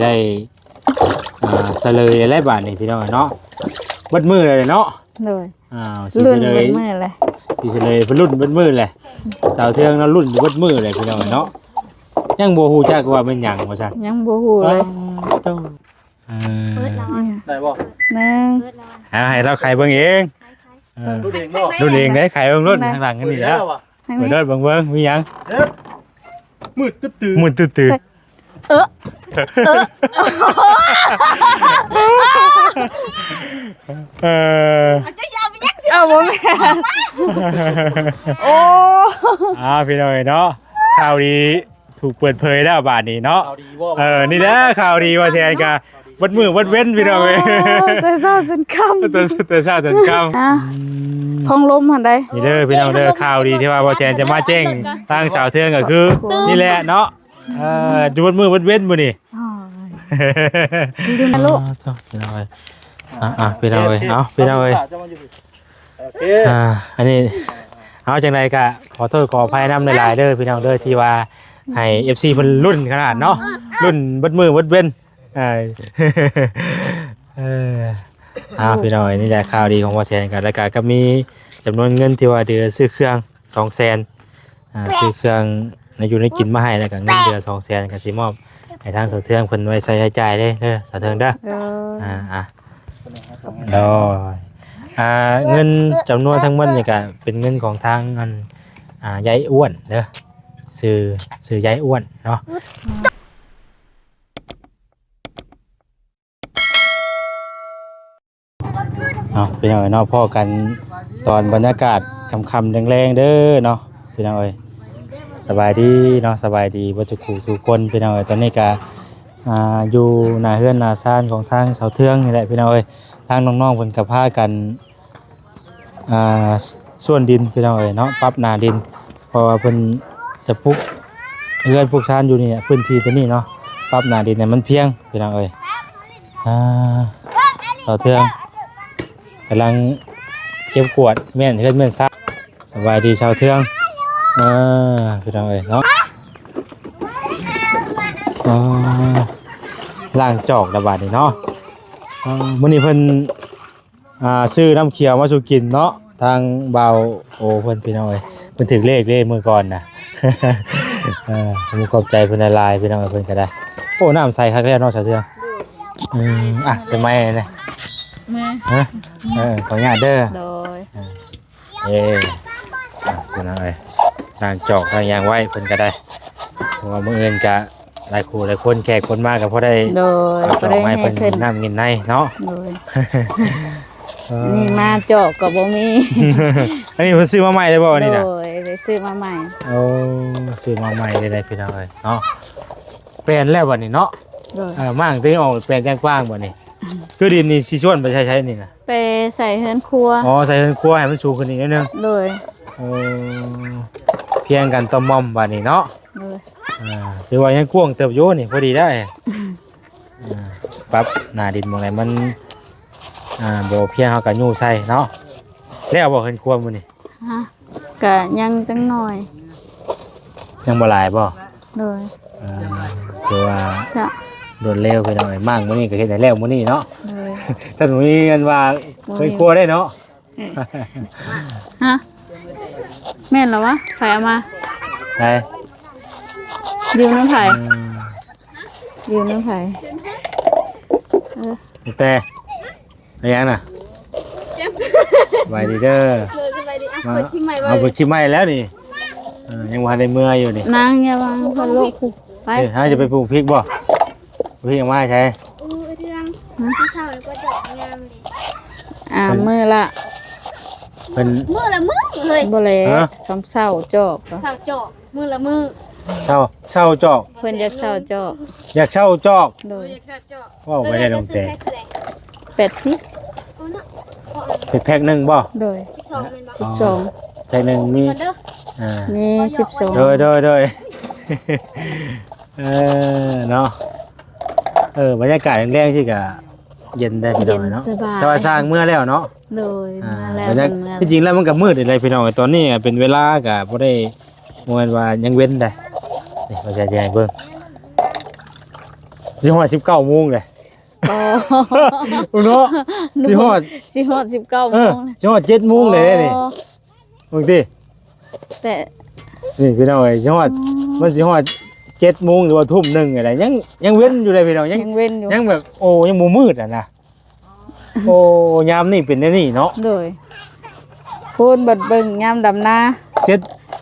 ได้เสลยอะไรบาทนี่พี่น้องเนาะเบิดมือเลยเนาะเลยสิเสลยมือเลยสิเสลยเพิ่นรุ่นเบิดมือเลยสาวเทืองเนาะรุ่นเบิดมือเลยพี่น้องเนาะยังบ่ฮู้จักว่าเป็นหยังว่าซั่นยังบ่ฮู้เลยต้องได้บ่ให้เราไข่เบิ่งเองดูเองบ่ดูเองได้ไข่เบิ่งรุ่นข้างหลังกันนี่แล้วเปิดเด้อเบิ่งมีหยังมืดตื้อมืดตื้อเอาบ่แม่โอ้พี่น้อยเนาะข่าวดีถูกเปิดเผยแล้วบาดนี้เนาะนี่แหละข่าวดีว่าแซนกะวัดมือวัดเว้นพี่น้องเอ้ยแต่เช้าจนค่ำแต่เช้าจนค่ำท้องลมหั่นใดนี่เด้อพี่น้องเด้อข่าวดีที่ว่าบ่แซนจะมาแจ้งทางสาวเทืองก็คือนี่แหละเนาะดูวัดมือวัดเว้นมื้อนี้ดูนะลูกพี่น้องเอ้ยพี่น้องเอ้ยเอาพี่น้องเอ้ยอันนี้เอาจังไดก็ขอโทษขออภัยนำหลายๆเด้อพี่น้องเด้อที่ว่าให้ FC เพิ่นรุ่นขนาดเนาะรุ่นวัดมือวัดเว้นพี่น้องนี่แหละข่าวดีของว่าแซนกันแล้วก็มีจำนวนเงินที่ว่าเดือนซื้อเครื่อง 200,000ซื้อเครื่องในอยู่ในกินมาให้แล้วก็เงินเดือน 200,000ก็สิมอบให้ทางสาวเทืองเพิ่นไว้ใช้จ่ายเด้อสาวเทืองเด้อเงินจำนวนทั้งหมดนี่ก็เป็นเงินของทางยายอ้วนเด้อซื้อยายอ้วนเนาะพี่น้องเนาะพ่อกันตอนบรรยากาศค่ำๆแรงๆเด้อเนาะพี่น้องเอ้ยสบายดีเนาะสบายดีบ่จุกูสู่คนพี่น้องเอ้ยตอนนี้ก็อยู่หน้าเฮือนหน้าซ่านของทางเสาเทืองนี่แหละพี่น้องเอ้ยทางน้องๆเพิ่นก็พากันส่วนดินพี่น้องเอ้ยเนาะปรับหน้าดินเพราะว่าเพิ่นจะปลูกเฮือนปลูกซ่านอยู่นี่พื้นที่ตัวนี้เนาะปรับหน้าดินให้มันเพียงพี่น้องเอ้ยเสาเทืองกำลังเก็บกวาดแม่นเฮือนแม่นซักสบายดีชาวเทืองพี่น้องเอ้ยเนาะล่างจอกระบาดนี่เนาะมื้อนี้เพิ่นซื้อน้ำเขียวมาสู่กินเนาะทางเบาโอเพิ่นพี่น้องเอ้ยเพิ่นถึงเลขมื้อก่อนน่ะผมขอบใจเพิ่นหลายๆพี่น้องเพิ่นก็ได้โอ้น้ำใสคักแล้วเนาะชาวเทืองสมัยนี่ขออนุญาตเด้อโดยพี่น้องเอ้ยล่างจอกทางยางไว้เพิ่นก็ได้เพราะว่ามื้ออื่นจะหลายคู่หลายคนแขกคนมากก็พอได้โดยจอกไม้เพิ่นน้ำกินในเนาะโดยนี่มาจอกก็บ่มีอันนี้เพิ่นซื้อมาใหม่ได้บ่นี่น่ะโดยไปซื้อมาใหม่ซื้อมาใหม่ได้พี่น้องเอ้ยเนาะแปลนแล้วบัดนี้เนาะมากที่ออกแปลนกว้างๆบัดนี้คือดินนี่สิชวนไปใช้นี่น่ะไปใส่เฮือนครัวใส่เฮือนครัวให้มันสูงขึ้นอีกนิดนึงโดยเพียงกันต่อมอมบัดนี้เนาะหรือว่ายังกว้างเติบโยนี่พอดีได้ปรับหน้าดินหม้องไหนมันบ่เพียงเฮาก็ยู่ใส่เนาะแล้วบ่เห็นควรมื้อนี้ก็ยังจังหน่อยยังบ่หลายบ่โดยคือว่าโดนเร็วไปหน่อยมั่งมื้อนี้ก็เฮ็ดให้แล้วมื้อนี้เนาะซั่นมีอันว่าเคยครัวได้เนาะแม่นเหรอวะไผเอามาไหนดิวน้ำไผ่ดิวน้ำไผ่แต่อะไรยังน่ะสบายดีเด้อเอาไปที่ใหม่แล้วนี่ยังว่าในเมื่ออยู่นี่นางอย่าวางพะโลกไปจะไปปลูกพริกบ่พริกยังมาใช่มือละมือละมือเลยบ่เลยซ้ำเศร้าจอกเศร้าจอกมือละมือเช่าจอกเพิ่นอยากเช่าจอกอยากเช่าจอกโดยว่าไม่ได้ลงแต่80แพ็คนึงบ่โดย12แพ็คนึงมี12โดยเนาะบรรยากาศแรงๆสิกะเย็นได้พี่น้องเนาะแต่ว่าสร้างเมื่อแล้วเนาะโดยมาแล้วจริงๆแล้วมันก็มืดเลยพี่น้องตอนนี้เป็นเวลาก็บ่ได้บ่แม่นว่ายังเว้นได้นี่ว่าจะให้เบิ่ง สิฮอด19 โมงเลย อ๋อ เนาะสิฮอด สิฮอด19 โมง สิฮอด7 โมงเลยนี่บางที แต่ นี่พี่น้องเอ้ยสิฮอดมันสิฮอด7 โมงหรือว่าทุ่มหนึงอะไรยังเว้นอยู่เลยพี่น้องยัง ยังเว้นอยู่ ยังแบบโอ้ยังบ่มืดอ่ะนะโอ้ยามนี่เป็นแนวนี้เนาะ โดยพูนบัดเบิ่งยามดำนา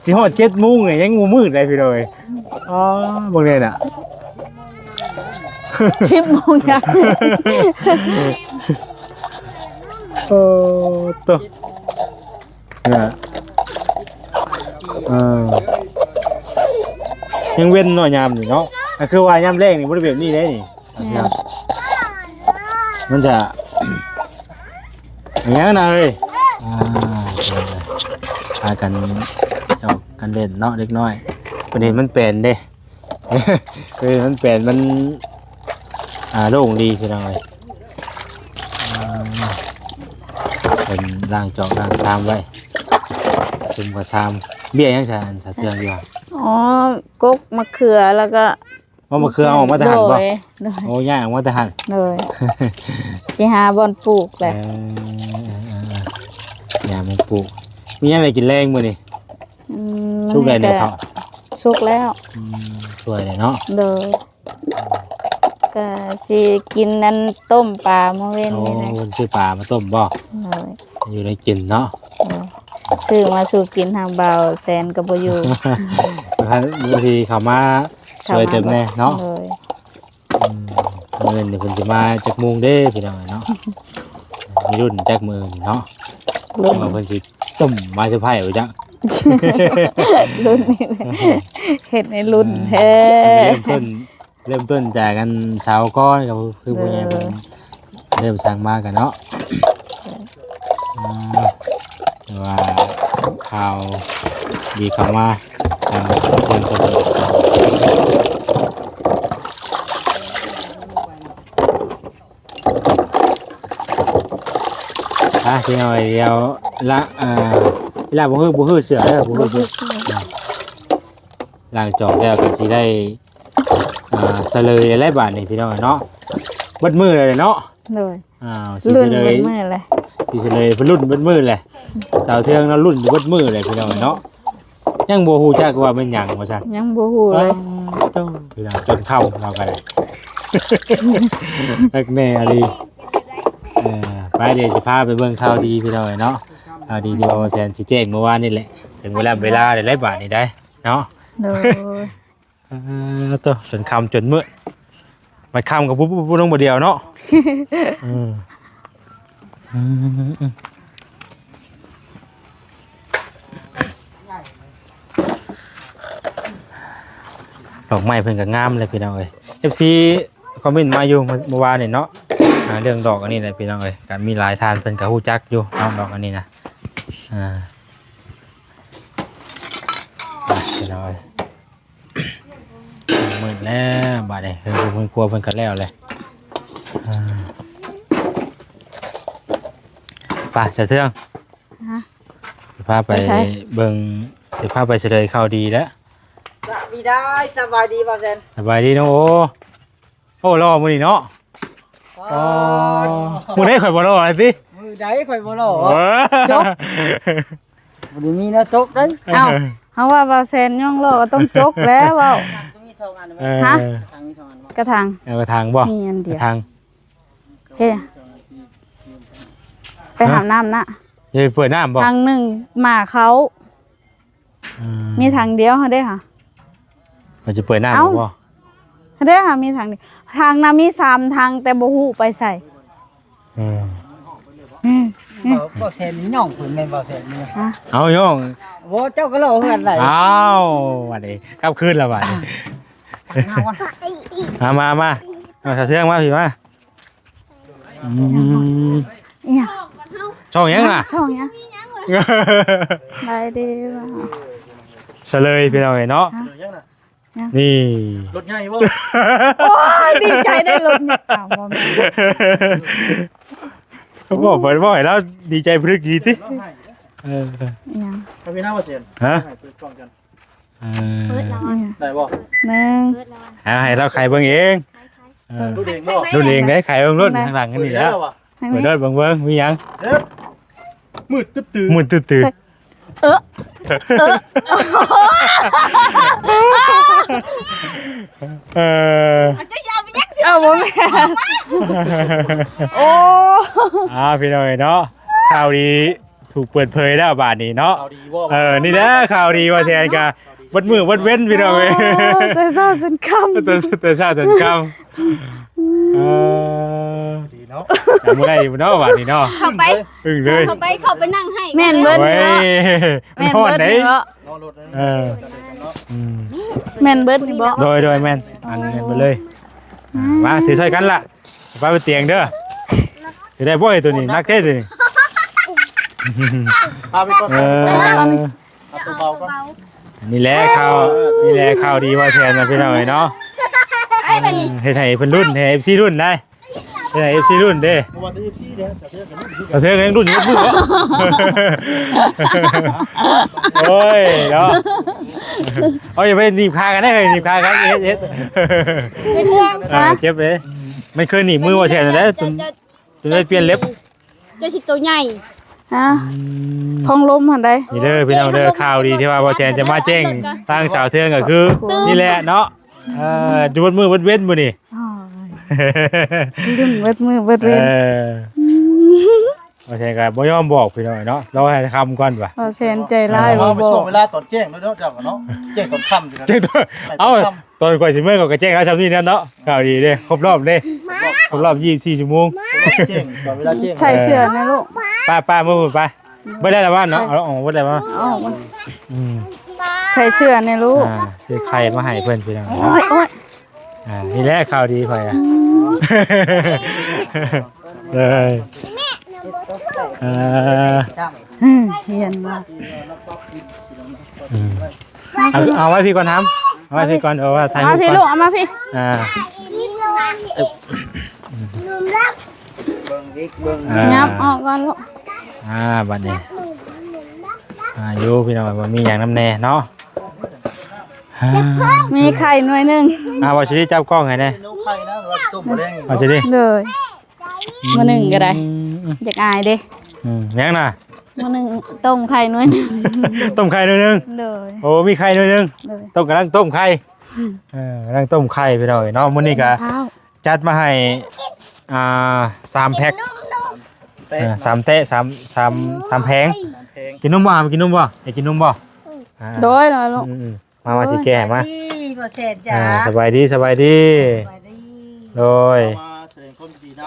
สิฮอด7 โมงเลยยังบ่มืดเลยพี่น้องเอ้ยอ๋อบ่แน่น่ะ 10 โมงยัง โอ้ตัวเนี่ยยังเว้นเนาะยามนี่เนาะก็คือว่ายามแรกนี่บ่ได้แบบนี้เด้นี่ครับมันจะอย่างนั้นนะเอ้ยพากันเจ้ากันเล่นเนาะเล็กน้อยประเด็นมันเป็นเด้ คือมันเป็นมันโล่งดีพี่น้องเอ้ยเป็นล่างจอกล่างซ้ำไว้ซุ่มกับซ้ำเบี้ยยังจะสะเทือนอยู่ อ๋อกกมะเขือแล้วก็ ว่ามันคือเอาออกมาทหารป่ะ โดย โอ้ย่าออกมาทหาร โดยสิหาบอนปลูกแหละ ย่ามันปลูกมีอะไรกินแรงมื้อนี่ อืม ชุกได้เนี่ยเขา สุกแล้ว สวยเลยเนาะ โดยก็สิกินนั้นต้มปลาเมื่อเว้น โอ้ นี่นะ คนซื้อปลามาต้มบ่ โดย อยู่ในกินเนาะ ซื้อมาสู่กินทางเบาแสนก็บ่อยู่ บางทีเขามาสวยเต็มแน่เนาะ โดย เงินนี่เพิ่นสิมาจักโมงเด้พี่น้องเนาะมีรุ่นจักมื้อนี่เนาะ รุ่น เพิ่นสิต้มมาเซอร์ไพรส์ไว้จัง รุ่นนี่แหละเฮ็ดในรุ่นแท้ เริ่มต้นจากกันเช้าก้อนกับคือผู้ใหญ่เพิ่นเริ่มสร้างมากันเนาะแต่ว่าข่าวดีเข้ามาเพิ่นก็พี่น้อยเดียวละเวลาบ่ฮื้อเสือเด้อบ่ฮื้อเสือล้างจอกแล้วก็สิได้เสลยหลายบาทนี่พี่น้องเนาะเบิดมื้อเลยเนาะ โดย สิ รุ่น เสล เบิ่ ย งมื้อเลย สิเสลยเพิ่นรุ่นเบิดมื้อเลยสาวเทืองเนาะรุ่นเบิดมื้อเลยพี่น้องเนาะยังบ่ฮู้จักว่าเป็นหยังว่าซั่น ยังบ่ฮู้เลย ต้องพี่น้องจนเข้าเราก็ได้ นักแน่อะลีไปเดี๋ยวสิพาไปเบิ่งข่าวดีพี่น้องเนาะข่าวดีที่ว่าแซนสิแจ้งเมื่อวานนี่แหละถึงเวลาได้หลายบาทนี่ได้เนาะ โดย ตัวจนคำจนมืดมาคำกับปุ๊บลงมาเดียวเนาะดอกไม้เพิ่นก็งามเลยพี่น้องเอ้ย FC คอมเมนต์มาอยู่เมื่อวานนี่เนาะเรื่องดอกอันนี้แหละพี่น้องเอ้ยก็มีหลายทานเพิ่นก็ฮู้จักอยู่เนาะดอกอันนี้นะพี่น้องเอ้ยมืดแล้วบาดนี้เพิ่นกลัวเพิ่นก็แล้วเลยไปเสะเทืองพาไปเบิ่งสิพาไปเสด็จข่าวดีแล้วมีได้สบายดีบ่าวแซน สบายดีเนาะโอ้รอมื้อนี้เนาะอ๋อมื้อนี้ข่อยบ่รออะไรติ มือใดข่อยบ่รอ จบ บ่ได้มีแนวตกเด้อ เอ้าเฮาว่าบ่แซนย่องล้อก็ต้องจกแล้วเว้า ต้องมี2อัน ฮะ ทางมี2อันบ่ กระถาง เอากระถางบ่ มีอันเดี ก ยว ระถาง เฮ้ไปหาน้ำนะ จะเปิดน้ำบ่ ทางหนึ่งหมาเขามีทางเดียวเฮาได้ค่ะ มันจะเปิดน้ำ เอ้า บ่ เฮาได้ค่ะมีทางเดียวทางน่ะมี3ทางแต่บ่ฮู้ไปใส่ บ่าวแซนนี่น้องเพิ่นแม่นบ่าวแซนนี่ เอาโยง บ่เจ้าก็รอเฮือนไหล อ้าววันนี้กลับคืนแล้วบัดนี้ มาเอาสะเทืองมาพี่มา เนี่ย ช่องยังล่ะ ช่องเนี่ยไปดีว่ะ เฉลยพี่น้องเนาะ ยังน่ะ นี่ รถใหญ่บ่ โอ้ยดีใจได้รถเนี่ยอ้าวบ่แม่น เขาบอกไปบ่อยแล้วดีใจพลึกดีติ ร้องไห้ อิหยัง ถ้ามีหน้าบ่เสียน ฮะ ให้เปิดกล้องกัน เปิดแล้ว อิหยัง ได้บ่ หนึ่ง เปิดแล้ว ให้เราใครเบิ่งเอง ดูเองบ่ รุ่นเองได้ขายเบิ่งรุ่นข้างหลังกันนี่แล้ว ว่ะ ทาง เปิด นี้ รถเบิ่งมีหยัง เด้อมืดตื้อ มุนตื่น เออ เอาใจเอาไปยักษ์ เอาบ่แม่โอ้ พี่น้อยเนาะข่าวดีถูกเปิดเผยแล้วบาดนี้เนาะ เอาดีบ่ นี่นะข่าวดีว่าแชร์กันวัดมือวัดเว้นพี่น้องเอ้ย ใส่ซอสจนค่ำ แต่ชาติจนคำดีเนาะ จำไม่ได้อยู่เนาะบาดนี้เนาะ เข้าไป อึ้งเลย เข้าไปนั่งให้ แม่นเบิด โอ้ย นี่ มัน บ่ ฮอดไหน บ่ นอนรถนั่น เออ เนาะ แม่นเบิดนี่บ่ โดยแม่นอันนี้ไปเลยมาถือช่วยกันล่ะไปบนเตียงเด้อจะได้บ่อยตัวนี้นักเท่ตัวนี้ พาไปก่อน เออ เอาเบาก่อน นี่แหละข่าวดีว่าแทนนะพี่น้องเนาะเฮ็ดให้เพิ่นรุ่นให้ FC รุ่นได้เฮ็ดให้ FC รุ่นเด้ เมื่อวานตัว FC เด้อจะเทื่อกันนี่ เอาเสื้อกันรุ่นอยู่มือบ่โอ้ยเนาะเอาอย่าไปหนีบคากันได้เลยหนีบคากันเฮ็ด ไปเรื่อง เจ็บเลยไม่เคยหนีบมือว่าแทนได้จนได้เปลี่ยนเล็บ เจ้าชิตัวใหญ่ ฮะท้องลมหั่นใด นี่เด้อพี่น้องเด้อข่าวดีที่ว่าบ่แทนจะมาแจ้งทางสาวเทืองก็คือนี่แหละเนาะดูบนมือบนเว้นมื้อนี่ อ๋อดึงเบิดมือเบิดเว้น บ่ใช่ก็บ่ยอมบอกพี่น้องเนาะเราให้คำก่อนว่ะ บ่แซนใจร้ายบ่ เอาไป บอ ช่ว ก งเวลาตอนแจ้งด้วยเนาะจังเนาะแจ้งตอนค่ำอยู่นะ แจ้งตัวเอ้าตอนก่อนสิเมื่อก็แจ้งแล้วชำนี้นั่นเนาะข่าวดีเด้ครบรอบเด้ครบรอบ24ชั่วโมง แจ้งตอนเวลาแจ้ง ใส่เสื้อนะลูก ป้ามื้อไปบ่ได้แล้วว่าเนาะเอาออกบ่ได้ว่า เอามาใส่เสื้อนะลูก ซื้อไข่มาให้เพิ่นพี่น้อง โอ้ยโอ้ย นี่แหละข่าวดีข่อยเลยเฮียนมาก เอาไว้พี่ก่อนทำเอาไว้พี่ก่อนเอาว่าถ่าย มา รูป พี่ ก่ ลู อก น เอามาพี่ ยับออกก่อนลูก บัดนี้อยู่พี่น้องว่ามีอย่างน้ำแน่เนาะ มีไข่หน่วยหนึง ว่าสิได้จับกล้องให้แน่ น้องไข่นะว่าต้มแดง ว่าสิได้ เลยมื้อหนึงก็ได้อยากอายเด้ ยังน่ะ มื้อหนึงต้มไข่หน่วยหนึง ต้มไข่หน่อยนึง เลย โอ้มีไข่หน่อยนึง เลย ต้มกำลังต้มไข่กำลังต้มไข่พี่น้องเนาะมื้อนี้ก็ ข้าว จัดมาให้3แพ็ค แต่ 3เตะ3แผง แพง กินนมบ่กินนมบ่อยากกินนมบ่ โดยหน่อยลูก มาสิแก่มา บ่แซ่บจ้า สบายดีโดย มาแสดงความดีน้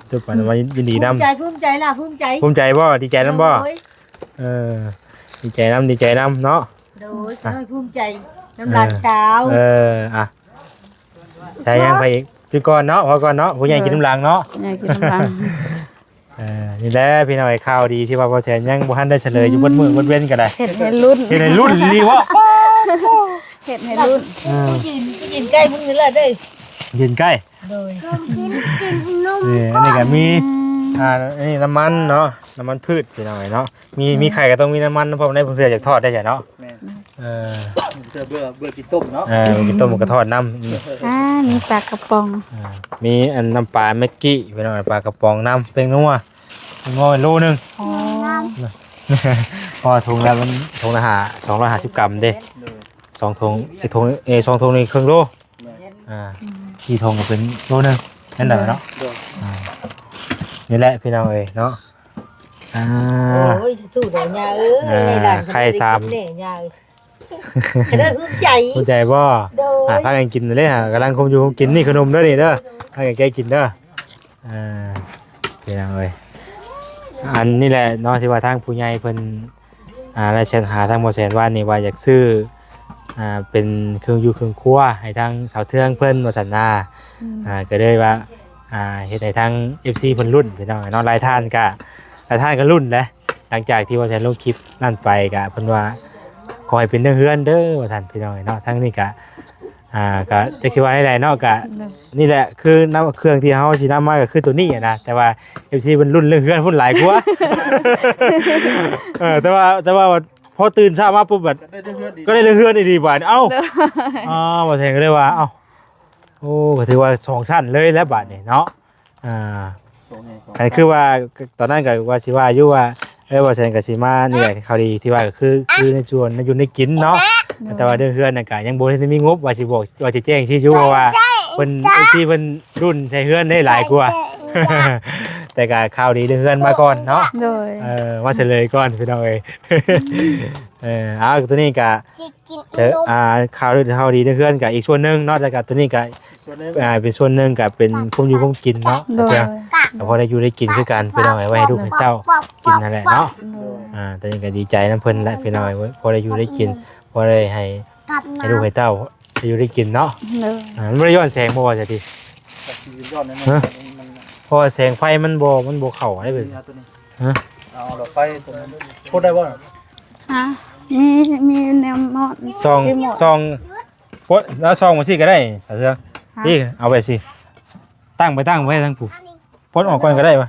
ำ ทุกคนมายินดีนำ ภูมิใจล่ะภูมิใจ ภูมิใจบ่ดีใจนำบ่ดีใจนำเนาะ โดยภูมิใจน้ำลายขาว ใช่ยังไปอีกพี่ก่อนเนาะพอก่อนเนาะผู้ใหญ่กินน้ำลังเนาะ อยากกินน้ำลัง นี่แหละพี่น้อยข่าวดีที่ว่าพอแสนยังบ่ทันได้เฉลยอยู่บนมือบนเว้นก็ได้ เห็ดให้รุ่น ที่ในรุ่นรีวะ เห็ดให้รุ่น กินใกล้มึงนี่แหละเด้อ ยืนใกล้ โดย นี่อันนี้ก็มีนี่น้ำมันเนาะน้ำมันพืชพี่น้อยเนาะมีไข่ก็ต้องมีน้ำมันเพราะในเพื่อจากทอดได้ใช่เนาะ แม่ เออ เสื้อเบื่อกินต้มเนาะ มีต้มกระทอดน้ำ มีปลากระป๋อง มีอันน้ำปลาเมกกี้พี่น้อยปลากระป๋องน้ำเป็นนัวงอโลนึง อ๋อ พอถุงแล้วมันถุงละ250 กรัมเด้2ถุงไอ้ถุง2ถุงนี่ครึ่งโล4ถุงก็เป็นโลนึงนั่นแหละเนาะนี่แหละพี่น้องเอ้ยเนาะโอ้ยถูกเด้อยาเอ้ยไข่3เด้อยาเอ้ยเด้อภูมิใจ เข้าใจบ่ โดย พากันกินเลยฮะกำลังคมอยู่คมกินนี่ขนมเด้อนี่เด้อพากันแกกินเด้อพี่น้องเอ้ยอันนี้แหละเนาะที่ว่าทางผู้ใหญ่เพิ่นได้เชิญหาทางบ่แสนว่านี่ว่าอยากซื้อเป็นเครื่องอยู่เครื่องครัวให้ทางสาวเทืองเพิ่นว่าซั่นนาก็เลยว่าเฮ็ดให้ทาง FC เพิ่นรุ่นพี่น้องเนาะหลายท่านก็รุ่นแหละหลังจากที่ว่าแสนลงคลิปนั่นไปก็เพิ่นว่าขอให้เป็นเรื่องเฮือนเด้อว่าซั่นพี่น้องเนาะทั้งนี้ก็ก็จักสิว่าได้เนาะก็นี่แหละคือน้ำเครื่องที่เฮาสินำมาก็คือตัวนี้นะแต่ว่า FC เพิ่นรุ่นเรื่องเฮือนเพิ่นหลายกว่าแต่ว่าพอตื่นเช้ามาปุ๊บแบบ ได้เพื่อนดี ก็ได้เรื่องเฮือนดีๆบ่าเอ้าบ่แทนก็เลยว่าเอ้า อ้ก็ถือว่าสองชั้นเลยแล้วบัดนี้เนาะอันนี้คือว่าตอนนั้นก็ว่าสิว่าอยู่ว่าว่าแซนก็สิมานี่แหละข่าวดีที่ว่าก็คือในชวนในอยู่ในกินเนาะแต่ว่าเรื่องเฮือนน่ะก็ยังบ่ได้มีงบว่าสิบอกว่าสิแจ้งชื่อเพราะว่าเพิ่นที่เพิ่นรุ่นใช้เฮือนได้หลายกว่า แต่ก็ข่าวดีเรื่องเฮือนมาก่อนเนาะ โดย มาเฉลยก่อนพี่น้องเอ้ย เอาตัวนี้ก็ข่าวดีเรื่องเฮือนก็อีกส่วนหนึงเนาะแต่ก็ตัวนี้ก็เป็นส่วนหนึงก็เป็นความอยู่ความกินเนาะ โดย ก็พอได้อยู่ได้กินคือกันพี่น้องเอ้ยไว้ให้ลูกให้เต้ากินนั่นแหละเนาะแต่นี่ก็ดีใจนํเพิ่นแหละพี่น้องเอ้ยพอได้อยู่ได้กินพอได้ให้ลูกให้เต้าได้อยู่ได้กินเนาะ โดย มันบ่ได้ย้อนแสงบ่ว่าจะดิ ยอดนั่นมัน เพราะว่าแสงไฟมันบ่เข้าได้เบิ่ง เอาหลอดไฟตัวนั้นพูดได้บ่ ฮะมีแนวมอด ซองปดแล้วซองมาสิก็ได้สาเสือพี่เอาไปสิตั้งไว้ทั้งผู้ปดออกก่อนก็ได้ปะ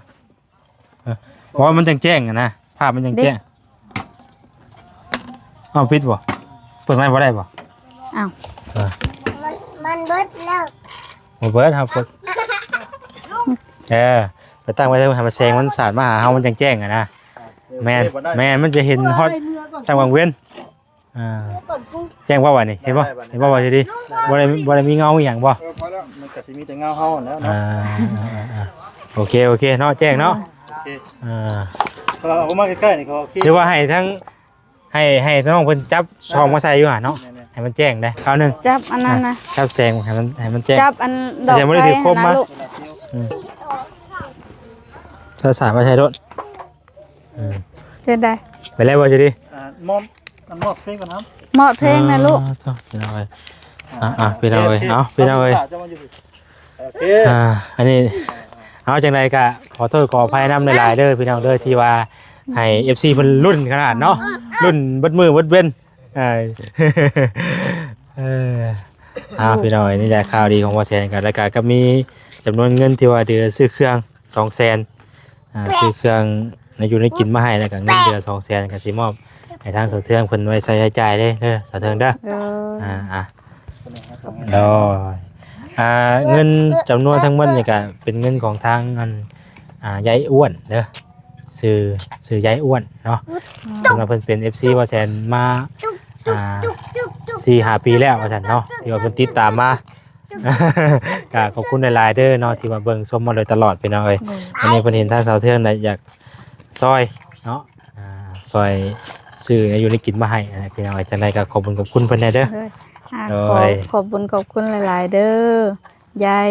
เพราะว่ามันแจ้งๆนะภาพมันแจ้งเอาปิดบ่เปิดไม้บ่ได้บ่ อ้าว มันเบิดแล้ว บ่เบิดครับกดไปตั้งไว้ให้มันแสงมันสาดมาหาเฮามันแจ้งๆนะแม่นมันจะเห็นฮอดช่างวังเว้นแจ้งว่าว่านี่เห็นบ่ว่าสิดิบ่ได้มีเงาอหย่างบ่ มันก็สิมีแต่เงาเฮาแล้วเนาะ โอเคเนาะแจ้งเนาะ โอเคเอามาใกล้ๆนี่เขาโอเค หรือว่าให้ทั้งให้น้องเพิ่นจับซองมาใส่อยู่หั่นเนาะให้มันแจ้งได้คราวนึง จับอันนั้นนะ จับแจ้งให้มันแจ้ง จับอันดอก แต่ไม่ได้ถือคม นะ มา ลูก ถ้าสามมาใช้รถ เจ็ดได้ ไปแล้วบ่สิดิ มอดเพลงก่อนครับ เหมาะเพลงนะลูก พี่น้องเอ้ยพี่น้องเอ้ยเอาพี่น้องเอ้ย โอเค อันนี้เอาจังไดก็ขอโทษขออภัยนำหลายๆเด้อพี่น้องเด้อที่ว่าให้ FC เพิ่นรุ่นขนาดเนาะรุ่นเบิดมือเบิดเว้นพี่น้องนี่แหละข่าวดีของว่าแสนกับรายการก็มีจำนวนเงินที่ว่าเดือนซื้อเครื่อง 200,000ซื้อเครื่องในอยู่ในกินมาให้แล้วก็เงินเดือน 200,000ก็สิมอบให้ทางสาวเทืองเพิ่นไว้ใช้จ่ายเด้อสาวเทืองเด้อเงินจำนวนทั้งหมดนี่ก็เป็นเงินของทางยายอ้วนเด้อซื้อยายอ้วนเนาะสำหรับเพิ่นเป็น FC ว่าแสนมา4-5 ปีแล้วว่าซั่นเนาะที่ว่าเพิ่นติดตามมา ก็ขอบคุณหลายๆเด้อเนาะที่มาเบิ่งชมมาโดยตลอดพี่น้องเอ้ยวันนี้เพิ่นเห็นทางสาวเทืองน่ะอยากซอยเนาะซอยซื้ออยู่ในกินมาให้พี่น้องเอ้ยจังได๋ก็ขอบคุณเพิ่นแน่เด้อ ขอบคุณหลายๆเด้อยาย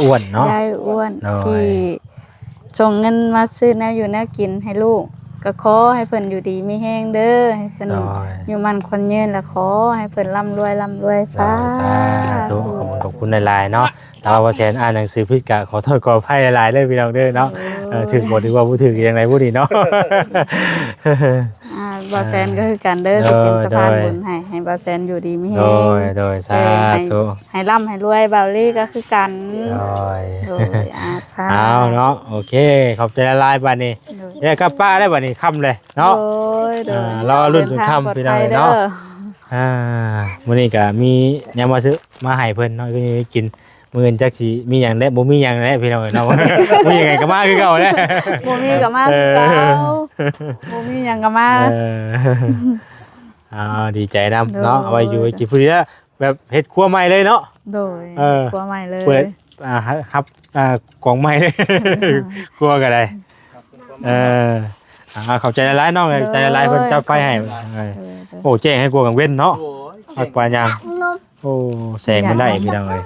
อ้วนเนาะ ยายอ้วนที่ส่งเงินมาซื้อแนวอยู่แนวกินให้ลูกก็ขอให้เพิ่นอยู่ดีมีแห้งเด้อให้เพิ่นอยู่มันคนยืนและขอให้เพิ่นร่ำรวยสาธุ ขอบคุณหลายๆเนาะแล้วว่าแสนอ่านหนังสือพิกะขอโทษขออภัยหลายๆเด้อพี่น้องเด้อเนาะถึงบ่ถือว่าบ่ถึงจังได๋บ่ดีเนาะ บ่แซนก็คือกันเด้อที่เป็นสะพานบุญให้บ่แซนอยู่ดีมีแห้งโดยสาธุ ให้ร่ำให้รวยเบาลี่ก็คือกันโดยสาธุ เอาเนาะโอเคขอบใจหลายๆบัดนี้เดี๋ยวกลับป้าได้บัดนี้ค่ำเลยเนาะรอรุ่นถึงค่ำพี่น้องเนาะมื้อนี้ก็มีแนวมาซื้อมาให้เพิ่นเนาะคือกินมื้อจักสิมีหยังได้บ่มีหยังได้พี่น้องเนาะมีหยังไงก็มาคือเก่าแหละ บ่มีก็มาคือเก่าบ่มีหยังก็มาดีใจนำเนาะเอาไว้อยู่กินพุ่นละแบบเฮ็ดครัวใหม่เลยเนาะโดยครัวใหม่เลยเปิดครับกล่องใหม่เลยครัวก็ได้เข้าใจหลายๆน้องเลยใจหลายๆเพิ่นจับไฟให้โอ้แจ้งให้กลัวกังเว้นเนาะอักปานยังโอ้แสงมันได้พี่น้องเอ้ย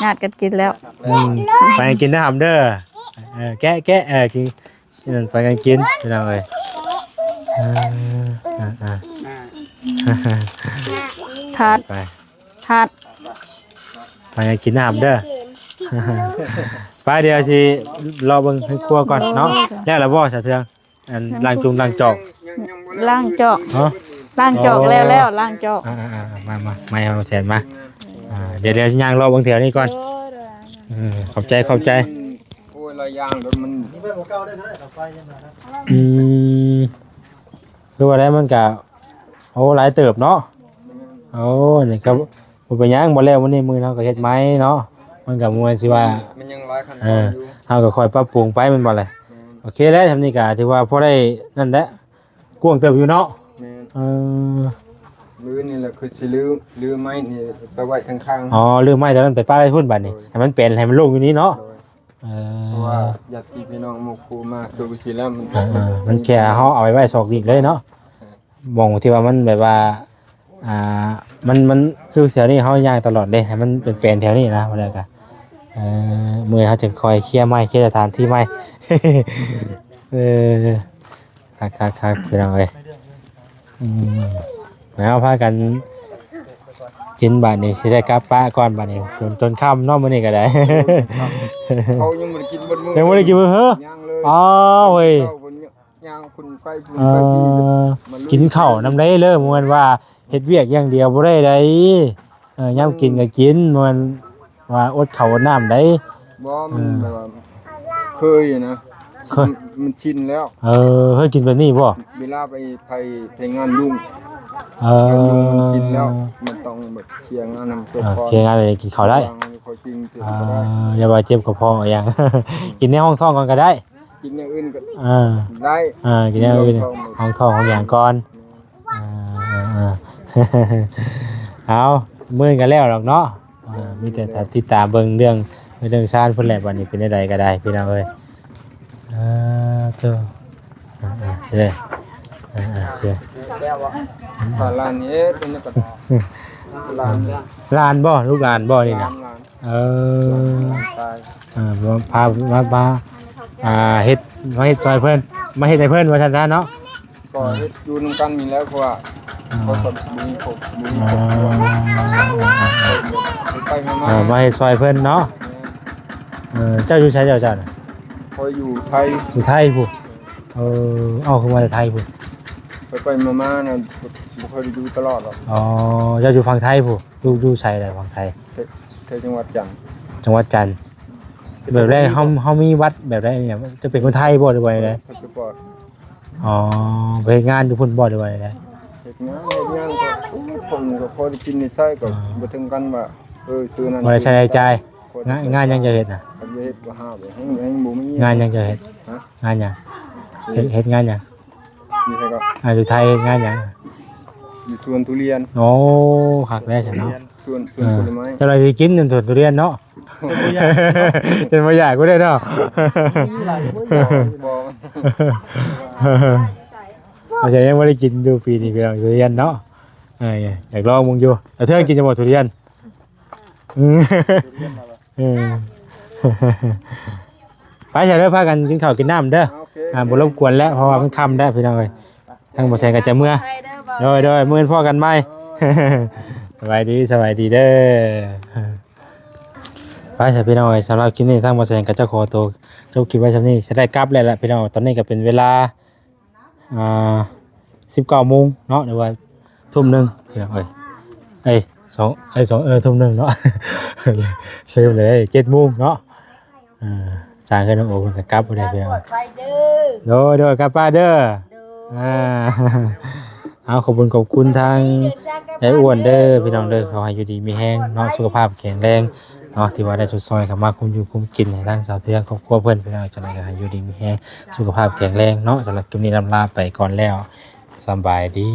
ญาติกันกินแล้วไปกินน้ำเด้อแกะกินไปกันกินพี่น้องเอ้ยทาดไปกันกินน้ำเด้อไปเดี๋ยวสิรอเบิ่งให้ครัวก่อนเนาะแล้วล่ะบ่ซะเทืองล้างจอกล้างจอกแล้วล้างจอกมาเอาแสนมาเดี๋ยวย่างรอเบิ่งแถวนี้ก่อนขอบใจโอ้ยลายยางรถมันนี่เป็นของเก่าได้มั้ยไฟยังไงนะคือว่าได้มันก็โอ้หลายเติบเนาะโอ้นี่ก็บ่เป็นหยังบ่แล้ววันนี้มื้อเนาะก็เฮ็ดไม้เนาะ มันก็มวยสิว่า มันยังหลายขั้นตอนอยู่ เฮาก็ค่อยปรับปรุงไปแมันบ่เลยโอเคแล้วทำนี่ก็ถือว่าพอได้นั่นแหละกวางเติบอยู่เนาะ แม่น เออ ลื้อนี่แหละคือสิลื้อไม้นี่ไปไว้ข้างๆ อ๋อเรื่องไม้แต่นั้นไปป้าไปพุ่นบัดนี้ให้มันเป็นให้มันโล่งอยู่นี้เนาะ โดย เอ เพราะว่าญาติพี่น้องหมู่ครูมาคือสิแล้วมัน มันแค่เฮาเอาไว้ซอกดิกเลยเนาะมองที่ว่ามันแบบว่ามันคือแถวนี้เฮาย่างตลอดเลยให้มันเป็นแปลนแถวนี้นะว่าแล้วก็มื้อเฮาจะคอยเคลียร์ไม้เคลียร์สถานที่ไม้ ครับพี่น้องเอ้ยแล้วพากันกินบัดนี้สิได้กลับป้าก่อนบัดนี้จนค่ำเนาะมื้อนี้ก็ได้ เขายังบ่ได้กินเบิดมื้อ ยังบ่ได้กินมื้อเฮ้อ ยังเลย อ๋อเว้ย ช้าพิ่นย่างคุณไปพุ่นไปที่มาลุย กินข้าวนำได้เลยม่วนว่าเฮ็ดเวียกอย่างเดียวบ่ได้ไดยามกินก็กินม่วนว่าอดข้าวอดน้ำได้ บ่มันแบบว่าเคยนะ เคย มันชินแล้ว เคยกินแบบนี้บ่ เวลาไปงานยุ่ง เออง านยุ่งมันชินแล้วมันต้องแบบเคลียร์งานนำตัวพอ เคลียร์งานเลยกินข้าวได้ พอจริงเถอะก็ได้ อย่าว่าเจ็บกระเพาะอย่าง กินในห้องท้องก่อนก็ได้ กินอย่างอื่นก็ ได้ ได้ กินในห้องท้องของอย่างก่อนเอามื้อกันแล้วหรอกเนาะมีแต่ติดตามเบิ่งเรื่องซ่านเพิ่นแหละบัดนี้เป็นได้ก็ได้พี่น้องเอ้ยเจ้าเด้เสีย ผ่านร้านนี้เป็นก็ร้านเนี่ย หลานบ่ลูกหลานบ่นี่น่ะ ร้าน เ ตาย พามาเฮ็ดมาเฮ็ดซอยเพิ่นมาเฮ็ดให้เพิ่นว่าซั่นๆเนาะ ก็เฮ็ดอยู่นำกันมีแล้วเพราะว่าเขาก็มีผมไปมา มาเฮ็ดซอยเพิ่นเนาะเจ้าอยู่ไสเจ้าน่ะ พออยู่ไทย อยู่ไทยพุ่นเอาคือมาจากไทยพุ่น ไปมาน่ะบ่ค่อยได้อยู่ตลอดหรอก อ๋อเจ้าอยู่ฝั่งไทยพุ่นอยู่ไสได้ฝั่งไทย ที่จังหวัดจันทร์ จังหวัดจันทร์แบบแรกเฮามีวัดแบบไรเนี่ยจะเป็นคนไทยบ่หรือว่าอะไร พาสปอร์ต อ๋อไปเฮ็ดงานอยู่พุ่นบ่หรือว่าอะไร เฮ็ดงานก็ผมก็พอได้กินในไส้ก็บ่ถึงกันว่าซื้อนั่น บ่ได้ใช้รายจ่ายงานยังจะเฮ็ดน่ะ เฮ็ดบ่ห้าบ่ให้บ่มี งานยังจะเฮ็ดงานหยังเฮ็ดงานหยัง มีใครก็ อยู่ไทยเฮ็ดงานหยัง อยู่สวนทุเรียน โอ้คักแล้วใช่เนาะ สวนผลไม้ จะอะไรสิกินจนทุเรียนเนาะจนบ่อยากกูได้เนาะ บ่ อาจจะยังบ่ได้กินอยู่ปีนี้พี่น้องทุเรียนเนาะอยากลองมึงอยู่แต่เธอกินจะหมดทุเรียนไปใช่เด้อพากันกินข้าวกินน้ำเด้อบ่รบกวนแล้วเพราะว่ามันค่ำแล้วพี่น้องเอ้ยทางบ่แซงก็จะเมื่อโดยมื้อพ่อกันใหม่ สบายดีเด้อไปใช่พี่น้องเอ้ยสำหรับคลิปนี้ทางบ่แซงก็จะขอตัวจบคลิปไว้ซั่นนี้สิได้กลับแล้วล่ะพี่น้องตอนนี้ก็เป็นเวลา19 โมงเนาะหรือว่าทุ่มหนึ่งพี่น้องทุ่มหนึ่งเนาะ เร็วเลย7 โมงเนาะจางขึ้นน้องโอ้เพิ่นก็กลับบ่ได้พี่น้อง ไปเด้อ โดยกลับป้าเด้อเอาขอบคุณทางไอ้อ้วนเด้อพี่น้องเด้อเขาให้อยู่ดีมีแห้งเนาะสุขภาพแข็งแรงเนาะที่ว่าได้สดซอยเข้ามาคุมอยู่คุมกินให้ทางสาวเทืองครอบครัวเพิ่นพี่น้องจังได๋ก็ให้อยู่ดีมีแห้งสุขภาพแข็งแรงเนาะสำหรับคลิปนี้ลาไปก่อนแล้วสำบายดี